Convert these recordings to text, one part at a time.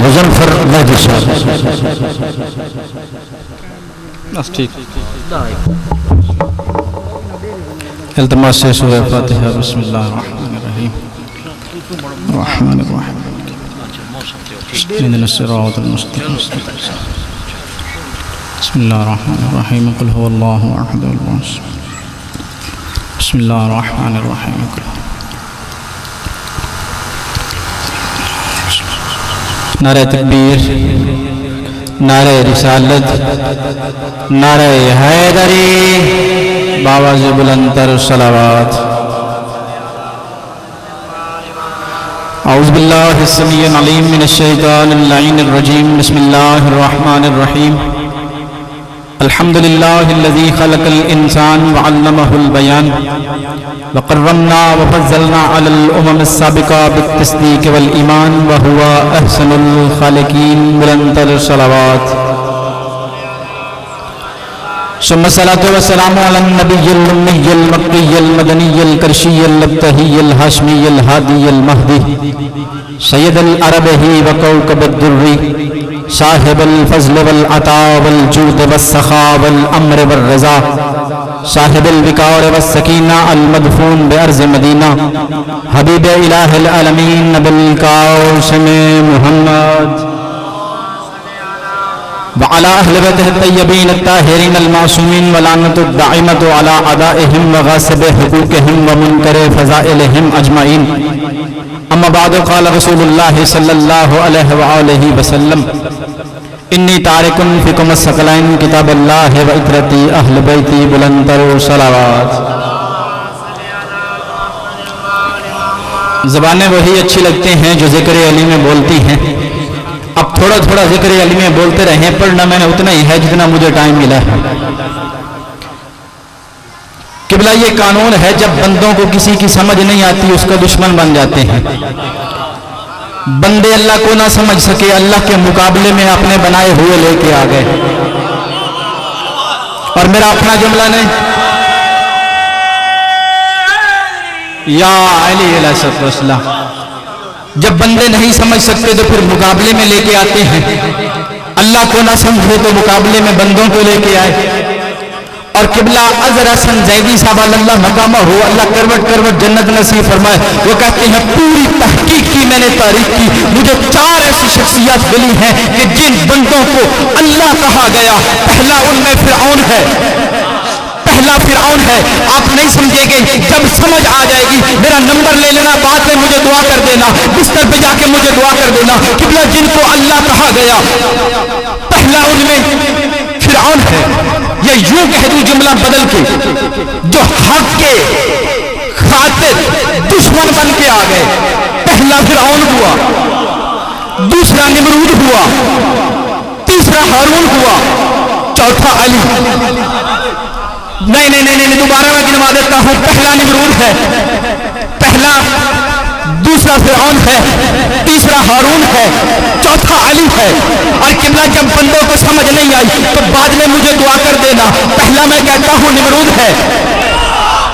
مظفر مہدی صاحب. بس ٹھیک. التماس سے سورہ فاتحہ. بسم اللہ الرحمن الرحیم. الرحمن الرحیم. اهدنا الصراط المستقيم. بسم اللہ الرحمن الرحیم. قل هو اللہ احد الله الصمد. بسم اللہ الرحمن الرحیم. نعرہ تکبیر، نعرہ رسالت، نعرہ حیدری، باواز بلندر صلوات. اعوذ باللہ السمیع العلیم من الشیطان اللعین الرجیم. بسم اللہ الرحمن الرحیم. الحمدللہ الذی خلق الانسان وعلمہ البیان وقرمنا وفضلنا علی الامم السابقہ بالتصدیق والایمان وہو احسن الخالقین. بلندر صلوات. ثم الصلاة والسلام على النبي الأمي المكي المدني القرشي الابتهي الهاشمي الهادي المهدي سيد العربي وكوكب الدري صاحب الفضل والعطاء والجود والسخاء والأمر والرضا صاحب الوقار والسكينة المدفون بأرض مدينة حبيب إله العالمين بالقاسم محمد وعلى أهل بيته الطيبين الطاهرين المعصومين ولعنة الدائمة على أعدائهم وغاصب حقوقهم ومنكر فضائلهم أجمعين. أما بعد قال رسول الله صلى الله عليه وآله وسلم إني تارك فيكم الثقلين كتاب الله وإترتي أهل بيتي. بلندر صلوات. زبانیں وہی اچھی لگتے ہیں جو ذکر علی میں بولتی ہیں. اب تھوڑا تھوڑا ذکر علی میں بولتے رہیں، پڑھنا میں نے اتنا ہی ہے جتنا مجھے ٹائم ملا ہے. قبلہ یہ قانون ہے، جب بندوں کو کسی کی سمجھ نہیں آتی اس کا دشمن بن جاتے ہیں. بندے اللہ کو نہ سمجھ سکے، اللہ کے مقابلے میں اپنے بنائے ہوئے لے کے آ گئے. اور میرا اپنا جملہ نہیں، یا علی علیہ السلام. جب بندے نہیں سمجھ سکتے تو پھر مقابلے میں لے کے آتے ہیں. اللہ کو نہ سمجھے تو مقابلے میں بندوں کو لے کے آئے. اور قبلہ اظہر حسن زیدی صاحب اللہ مقامہ ہو، اللہ کروٹ کروٹ جنت نصیب فرمائے. وہ کہتے ہیں پوری تحقیق کی میں نے تاریخ کی، مجھے 4 ایسی شخصیات ملی ہیں کہ جن بندوں کو اللہ کہا گیا پہلا ان میں فرعون ہے. پہلا فرعون ہے. آپ نہیں سمجھے گے، جب سمجھ آ جائے گی میرا نمبر لے لینا، بعد میں مجھے دعا کر دینا، بستر پہ جا کے مجھے دعا کر دینا. قبلہ جن کو اللہ کہا گیا پہلا ان میں فرعون ہے. یہ یوں کہہ دوں جملہ بدل کے، جو حق کے خاطر دشمن بن کے آ گئے. پہلا فرعون ہوا، دوسرا نمرود ہوا، تیسرا ہارون ہوا، چوتھا علی. نہیں دوبارہ میں گنوا دیتا ہوں. پہلا نمرود ہے، پہلا دوسرا فرعون ہے، تیسرا ہارون ہے، چوتھا علی ہے. اور قبلہ جب بندوں کو سمجھ نہیں آئی تو بعد میں مجھے دعا کر دینا. پہلا میں کہتا ہوں نمرود ہے،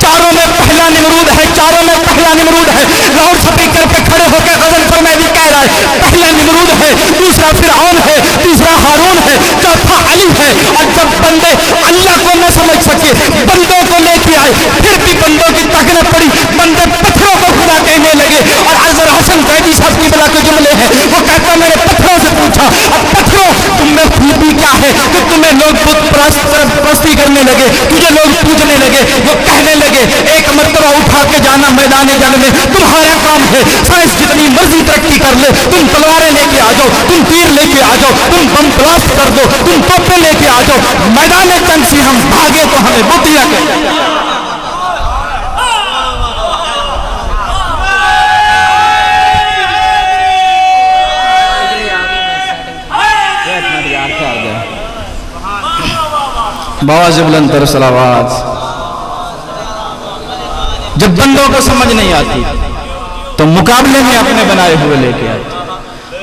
چاروں میں پہلا نمرود ہے، چاروں میں پہلا نمرود ہے. لاؤڈ سپیکر پہ کھڑے ہو کے غزل پر میں بھی کہہ رہا ہے پہلا نمرود ہے، دوسرا فرعون ہے، تیسرا ہارون ہے، چوتھا علی ہے. اور جب بندے اللہ کو نہ سمجھ سکے بندوں کو لے کے آئے، پھر بھی بندوں کی طاقت پڑی، بندے پتھروں کو خدا کہنے لگے. اور اظہر حسن زیدی صاحب کی بلا کے جملے ہیں، وہ کہتا میں نے پتھروں سے پوچھا اب پتھروں تم میں خوبی کیا ہے کہ تمہیں لوگ بت پرستی کرنے لگے، تجھے لوگ پوجنے لگے. وہ کہنے لگے ایک مرتبہ اٹھا کے جانا میدان جنگ میں تمہارا کام ہے. سائنس جتنی مرضی ترقی کر لے، تم تلواریں لے کے آ جاؤ، تم تیر لے کے آ جاؤ، تم بم بلاسٹ کر دو، تم توپیں لے کے آ جاؤ، میدان جنگ سے ہم بھاگے تو ہمیں بتیا کہ باواز بلندر صلوات. جب بندوں کو سمجھ نہیں آتی تو مقابلے میں اپنے بنائے ہوئے لے کے آتے.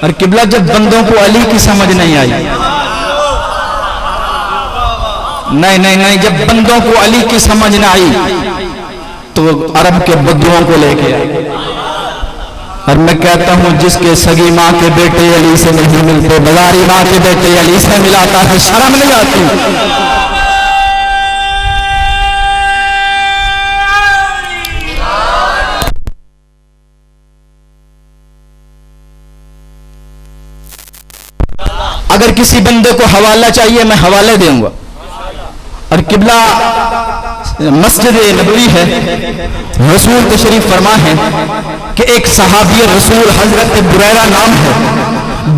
اور قبلہ جب بندوں کو علی کی سمجھ نہیں آئی، نہیں جب بندوں کو علی کی سمجھ نہ آئی تو عرب کے بدوؤں کو لے کے آئے. اور میں کہتا ہوں جس کے سگی ماں کے بیٹے علی سے نہیں ملتے بازاری ماں کے بیٹے علی سے ملاتا ہے، شرم نہیں آتی؟ اگر کسی بندے کو حوالہ چاہیے میں حوالے دوں گا، اور قبلہ مسجد نبوی ہے، رسول تشریف فرما ہے کہ ایک صحابی رسول حضرت بریرہ نام ہے،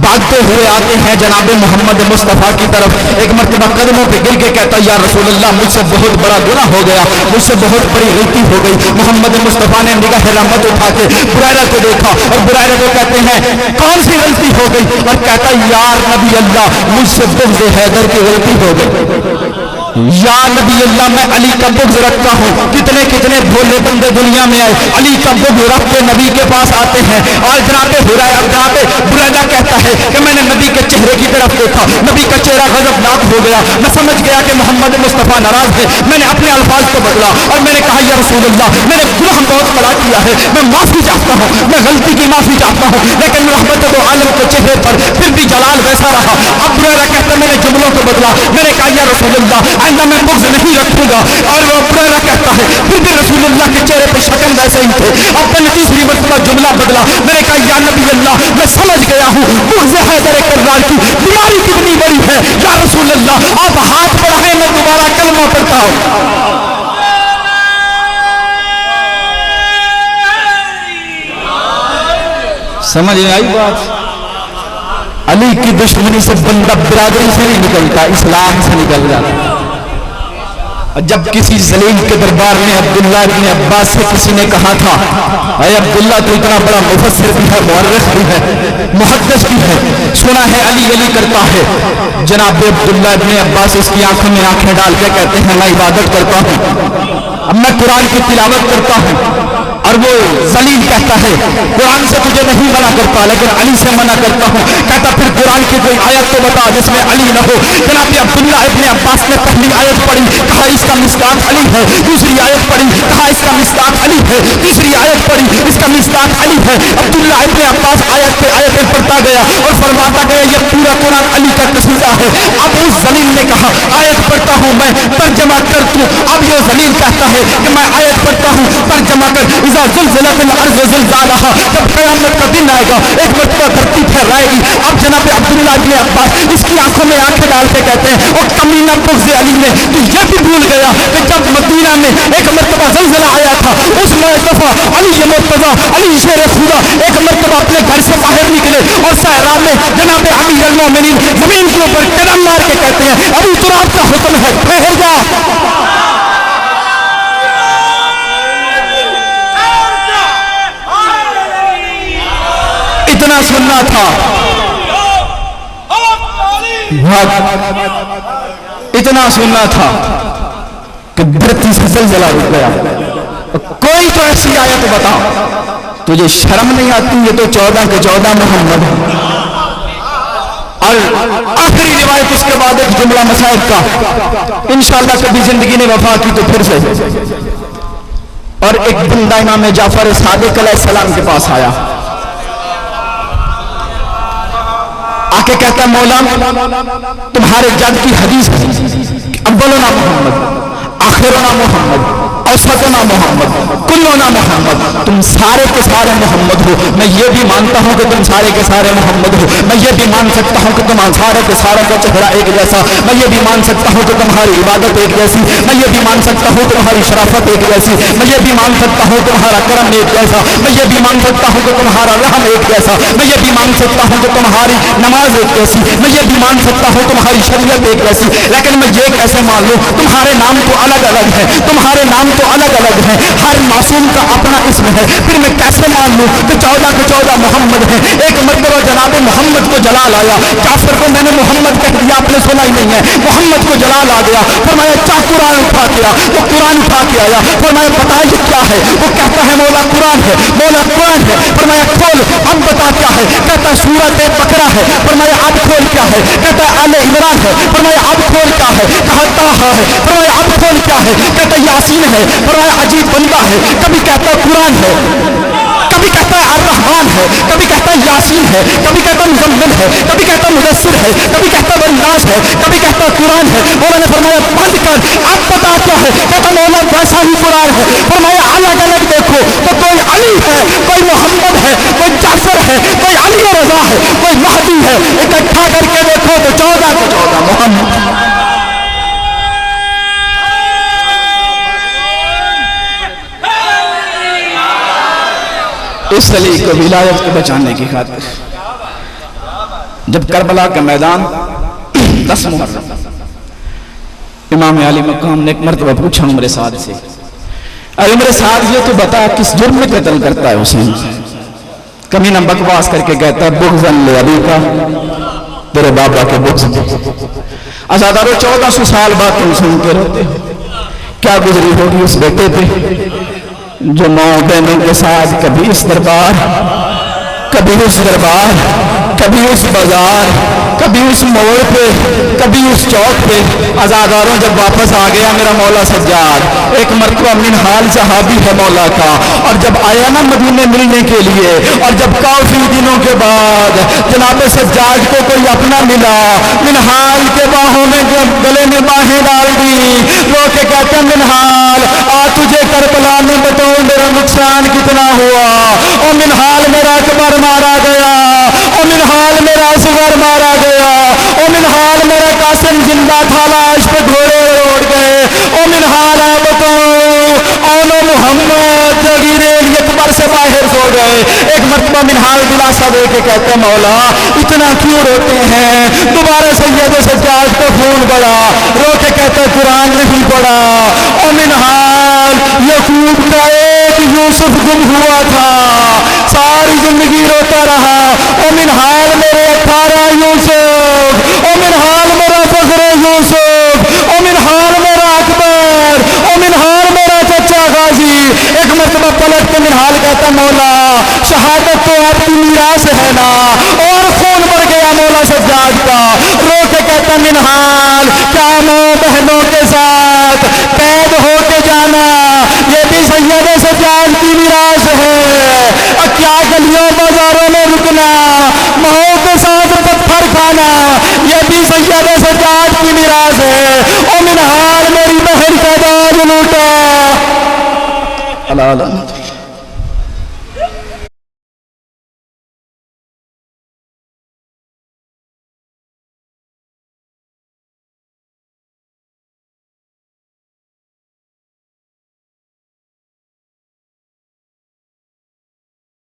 بھاگتے ہوئے آتے ہیں جناب محمد مصطفیٰ کی طرف، ایک مرتبہ قدموں پہ گر کے کہتا یا رسول اللہ مجھ سے بہت بڑا گناہ ہو گیا، مجھ سے بہت بڑی غلطی ہو گئی۔ محمد مصطفیٰ نے نگاہ رحمت اٹھا کے بریرہ کو دیکھا اور بریرہ کو کہتے ہیں کون سی غلطی ہو گئی؟ اور کہتا یا نبی اللہ مجھ سے بغض حیدر کی غلطی ہو گئی، یا نبی اللہ میں علی کا بغض رکھتا ہوں۔ کتنے کتنے بھولے بندے دنیا میں آئے علی کا بغض رکھ کے نبی کے پاس آتے ہیں، اور جناب بریدہ کہتا ہے کہ میں نے نبی کے چہرے کی طرف دیکھا، نبی کا چہرہ غضبناک ہو گیا، میں سمجھ گیا کہ محمد مصطفیٰ ناراض ہے، میں نے اپنے الفاظ کو بدلا اور میں نے کہا یا رسول اللہ میں نے گناہ بہت بڑا کیا ہے، میں معافی چاہتا ہوں، میں غلطی کی معافی چاہتا ہوں، لیکن رحمت دو عالم کے چہرے پر پھر بھی جلال ویسا رہا۔ اب بریدہ کہتا ہے میں نے جملوں کو بدلا، میں نے کہا یا رسول اللہ آئندہ میں بغض نہیں رکھوں گا، اور وہ بریدہ کہتا ہے پھر بھی رسول اللہ کے چہرے پہ شکل ویسے ہی تھے۔ اب میں نے تیسری مرتبہ جملہ بدلا، میں نے کہا یا نبی اللہ میں سمجھ گیا ہوں بغض حیدر کرار کی بیماری کتنی بڑی ہے، یا رسول اللہ آپ ہاتھ بڑھائیں میں دوبارہ کلمہ پڑھتا ہوں۔ سمجھ میں آئی بات؟ علی کی دشمنی سے بندہ برادری سے نہیں نکلتا، اسلام سے نکل جاتا۔ جب کسی ذلیل کے دربار میں عبداللہ ابن عباس سے کسی نے کہا تھا اے عبداللہ تو اتنا بڑا مفسر بھی ہے، مورخ بھی ہے، محدث بھی ہے، سنا ہے علی علی کرتا ہے، جناب عبداللہ ابن عباس اس کی آنکھوں میں آنکھیں ڈال کے کہتے ہیں میں عبادت کرتا ہوں، اب میں قرآن کی تلاوت کرتا ہوں، اور وہ ذلیل کہتا ہے قرآن سے تجھے نہیں منع کرتا لیکن علی سے منع کرتا ہوں، کہتا پھر قرآن کی کوئی آیت تو بتا جس میں علی نہ ہو۔ جناب عبداللہ ابن عباس نے پہلی آیت پڑھی، کہا اس کا مصداق علی ہے، دوسری آیت پڑھی، کہا اس کا مصداق علی ہے، تیسری آیت پڑھی اس کا مصداق علی ہے۔ عبداللہ ابن عباس آیت پہ آیتیں پڑھتا گیا اور فرماتا گیا یہ پورا قرآن علی کا قصیدہ ہے۔ اب اس ذلیل نے کہا آیت پڑھتا ہوں میں ترجمہ کر تو، اب یہ ذلیل کہتا ہے کہ میں آیت پڑھتا ہوں ترجمہ کر، اذا زلزلت الارض زلزالہا، جب قیامت کا دن آئے گا ایک مرتبہ دھرتی پھیلائے گی۔ اب جناب عبداللہ ابن عباس اس کی آنکھوں میں آنکھیں ڈال کے کہتے ہیں اور کمینہ بغض علی نے تو یہ بھی بھول گیا کہ جب مدینہ میں ایک مرتبہ زلزلہ آیا تھا اس دفعہ علی مرتضیٰ علی شیر خدا ایک مرتبہ اپنے گھر سے باہر نکلے اور صحرا میں جناب امیر المومنین زمین کے اوپر قدم مار کے کہتے ہیں ابو تراب کا حکم ہے ٹھہر جا۔ اتنا سننا تھا، اتنا سننا تھا کہ دھرتی سے زلزلہ رک گیا۔ کوئی تو ایسی آیت بتا، تجھے شرم نہیں آتی؟ یہ تو 14 کے 14 محمد ہے۔ اور آخری روایت اس کے بعد ایک جملہ مسائب کا، انشاءاللہ کبھی زندگی نے وفا کی تو پھر سے، اور ایک بندہ امام جعفر صادق علیہ السلام کے پاس آیا، آکے کہتا مولا تمہارے جد کی حدیث اولنا محمد آخرنا محمد اوسطنا محمد کلنا محمد، تم سارے کے سارے محمد ہو، میں یہ بھی مانتا ہوں کہ تم سارے کے سارے محمد ہو، میں یہ بھی مان سکتا ہوں کہ تم سارے کے سارے کا چہرہ ایک جیسا، میں یہ بھی مان سکتا ہوں کہ تمہاری عبادت ایک جیسی، میں یہ بھی مان سکتا ہوں تمہاری شرافت ایک جیسی، میں یہ بھی مان سکتا ہوں تمہارا کرم ایک جیسا، میں یہ بھی مان سکتا ہوں کہ تمہارا رحم ایک جیسا، میں یہ بھی مان سکتا ہوں کہ تمہاری نماز ایک جیسی، میں یہ بھی مان سکتا ہوں تمہاری شریعت ایک جیسی، لیکن میں یہ کیسے مان لوں تمہارے نام تو الگ الگ ہیں، تمہارے نام تو الگ الگ ہیں، ہر معصوم کا اپنا اسم ہے، پھر میں کیسے مان لوں کہ 14 کے 14 محمد ہیں؟ ایک مرتبہ جناب محمد کو جلال آیا، جعفر کو میں نے محمد کہہ دیا آپ نے سنا ہی نہیں ہے، محمد کو جلال آ گیا، فرمایا چاہ قرآن اٹھا کے آ، وہ قرآن اٹھا کے آیا، فرمایا بتا یہ کیا ہے؟ وہ کہتا ہے مولا قرآن ہے، مولا قرآن ہے، فرمایا کھول، اب بتا کیا ہے؟ کہتا سورۃ بقرہ ہے، فرمایا اب کھول کیا ہے؟ کہتا آل عمران ہے، فرمایا اب کھول کیا ہے؟ کہا طٰہٰ ہے، فرمایا اب کھول کیا ہے؟ کہتا یاسین ہے، فرمایا عجیب بندہ ہے، کبھی کہتا قرآن ہے۔ کبھی کہتا ہے الرحمن ہے، کبھی کہتا ہے یاسین ہے، کبھی کہتا ہے مزمل ہے، کبھی کہتا ہے مدثر ہے، کبھی کہتا ہے والناس ہے، کبھی کہتا ہے قرآن ہے۔ مولا نے فرمایا بند کر، اب پتا کیا ہے؟ کہتا مولا ویسا ہی قرآن ہے۔ فرمایا الگ الگ دیکھو تو کوئی علی ہے، کوئی محمد ہے، کوئی جعفر ہے، کوئی علی رضا ہے، کوئی مہدی ہے، اکٹھا کر کے دیکھو تو 14 کے 14 محمد۔ اس علی کو ولایت کو بچانے کی خاطر جب کربلا کا میدان 10 محرم امام علی مقام نے ایک مرتبہ پوچھا عمر سعد سے، ارے عمر سعد یہ تو بتا کس جرم میں قتل کرتا ہے حسین؟ کمینہ بکواس کر کے کہتا ہے بغضاً لابی کا، تیرے بابا کے بغض۔ آزادارو 1400 سال بعد تم سن کے رہتے ہو، کیا گزری ہوگی اس بیٹے پہ جو ماں بہنوں کے ساتھ کبھی اس دربار، کبھی اس دربار، کبھی اس بازار، کبھی اس موڑ پہ، کبھی اس چوک پہ۔ آزاداروں جب واپس آ گیا میرا مولا سجاد، ایک مرتبہ منہال صحابی ہے مولا کا، اور جب آیا نا مدینے ملنے کے لیے، اور جب کافی دنوں کے بعد جناب سجاد کو کوئی اپنا ملا، منہال کے باہوں میں گلے میں باہیں ڈال دی، رو کے کہتے منہال آ تجھے کربلا میں بتاؤں میرا نقصان کتنا ہوا، او منہال میرا اکبر مارا گیا، او منہال میرا اصغر مارا گیا، او منہال میرا قاسم زندہ تھا لاش پہ گھوڑے اڑ گئے، او منہال آ بتاؤں اونو محمد جگیر اکبر سے باہر سو گئے۔ ایک مرتبہ منہال دلاسا دے کے کہتے مولا اتنا کیوں روتے ہیں؟ دوبارہ سید سجاد کو خون بڑا، رو کے کہتے قرآن نہیں پڑھا۔ او منہال یعقوب کا ایک یوسف گم ہوا تھا، ساری زندگی روتا رہا، او منہال میرے 18 یوسف، او منہال میرا فخر یوسف، او منہال میرا اکبر، او منہال میرا چچا غازی۔ ایک مرتبہ پلٹ کے منہال کہتا مولا شہادت تو آپ کی میراث ہے نا، اور خون بڑھ گیا مولا سجاد کا، رو کے کہتا منہال کیا ماں بہنوں کے ساتھ قید ہو کے جانا یہ بھی سید سجاد کی میراث ہے، اور کیا گلیوں بازاروں میں رکنا ماں کے ساتھ پتھر کھانا یہ بھی سید سجاد کی میراث ہے۔ او منہال میری بہن کا داغ لوٹا۔ اللہ